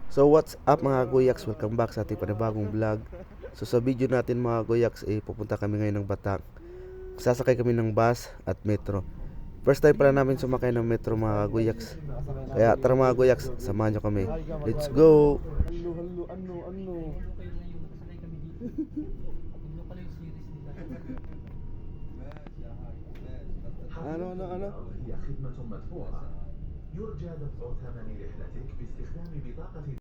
So what's up mga Goyaks, welcome back sa ating panibagong vlog. So sa video natin mga Goyaks, pupunta kami ngayon ng Batak. Sasakay kami ng bus at metro. First time pala namin sumakay ng metro mga Goyaks. Kaya tara mga Goyaks, samahan nyo kami. Let's go! Ano? هي خدمة مدفوعة. يرجى دفع ثمن رحلتك باستخدام بطاقة.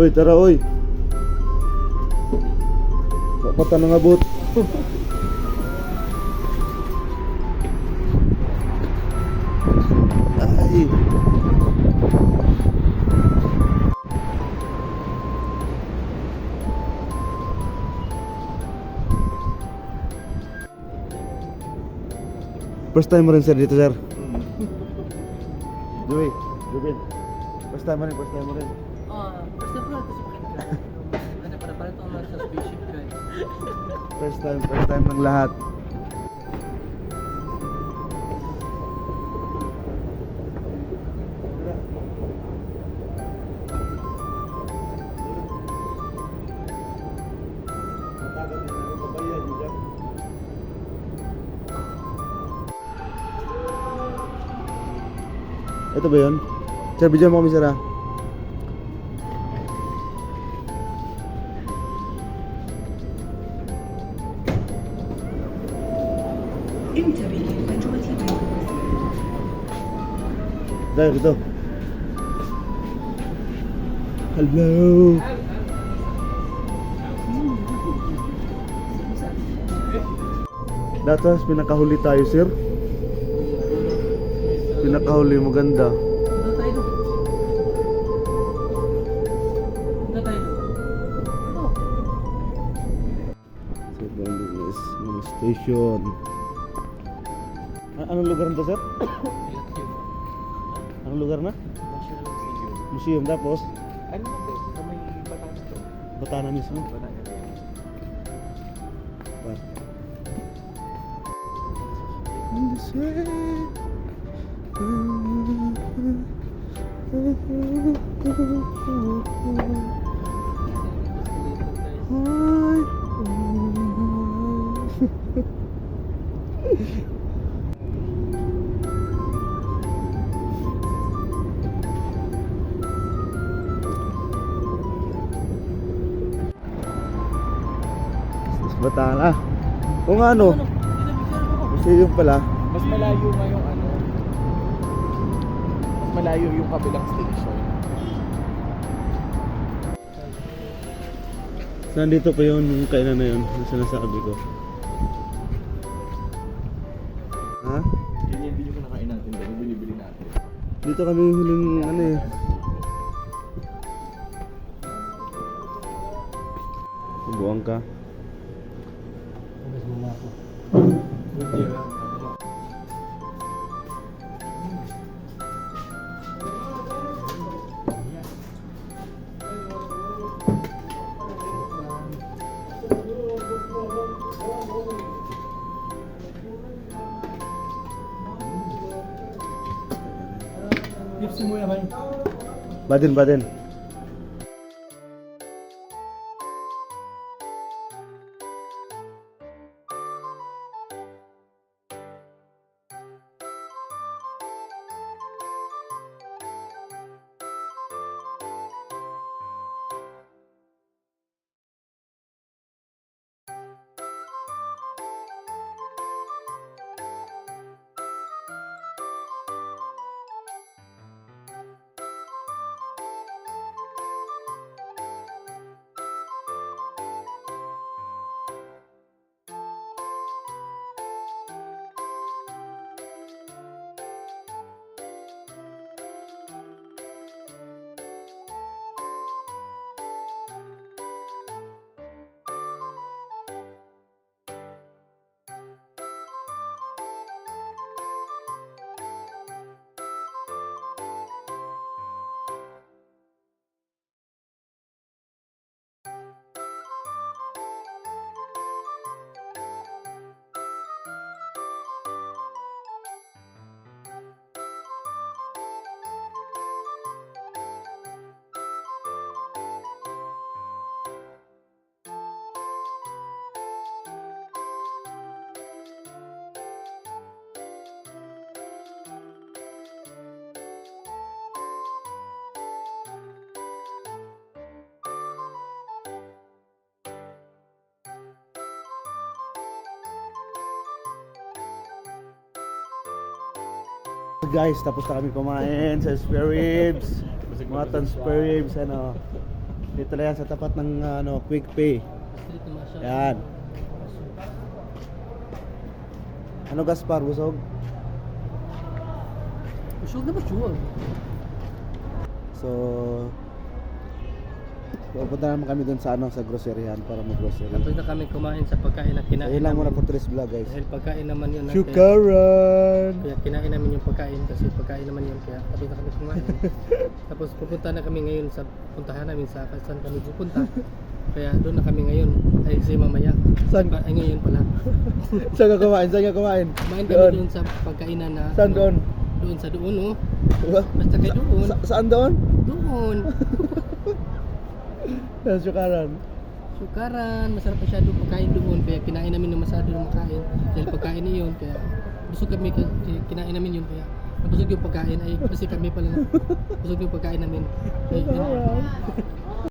Uy, tara uy! Mapata ng abot. Ay! First time mo rin sir dito sir? Joey, first time mo rin. First of all, kasi ano para ito lang sa spaceship guys. First time ng lahat. Ito ba yun? Sir, bigyan mo kami sir ah. انتبه للفجوة بين Dahil ito. Hello. Datas pinakahuli tayo sir. Pinakahuli maganda. Punta tayo doon. So Bangladesh mga station. Anong lugar nito sir? Anong lugar na? Museum tapos Ano ba? Sa may Batangas to. Batana mismo. Batangas. Batana. O nga ano? Museum pala. Mas malayo nga yung ano. Mas malayo yung kabilang station. So nandito pa yun, yung kainan na yun, yung sinasabi ko. Ha? Yun yung video ko nakain natin doon. Yung binibili natin. Dito kami huling ano eh. Buwang ka. Baden. Guys, tapos na kami kumain sa spare ribs. Mutton spare ribs, ano. Dito lang yan sa tapat ng Quick Pay. Street naman siya. Yan. Ano Gaspar, busog? Busog na ba sure? So, pupunta naman kami dun sa sa groceryhan para mag-grocery. Tapos na kami kumain sa pagkain na kinain. Ayun lang muna namin. for today's vlog, guys. Dahil pagkain naman yun. Syukaran! Kaya kinain namin yung pagkain kasi pagkain naman yun. Kaya tapos na kami kumain. Tapos pupunta na kami ngayon sa puntahan namin sa saan kami pupunta. Kaya doon na kami ngayon. Ay si mamaya. Saan? Ay ngayon pala. Saan ka kumain? Saan ka kumain? Kumain kami doon sa pagkainan na. Saan doon? Doon sa doon oh. Diba? Basta kayo doon. Saan doon? Doon. Sa Syukaran. Syukaran, masarap masyado pagkain doon. Kaya kinain namin ng masyado ng makain. Dahil pagkain na yun. Kaya busog kami. Kinain namin yun. Kaya nabusog yung pagkain. Ay kasi kami pala. Busog yung pagkain namin. Ay, yun.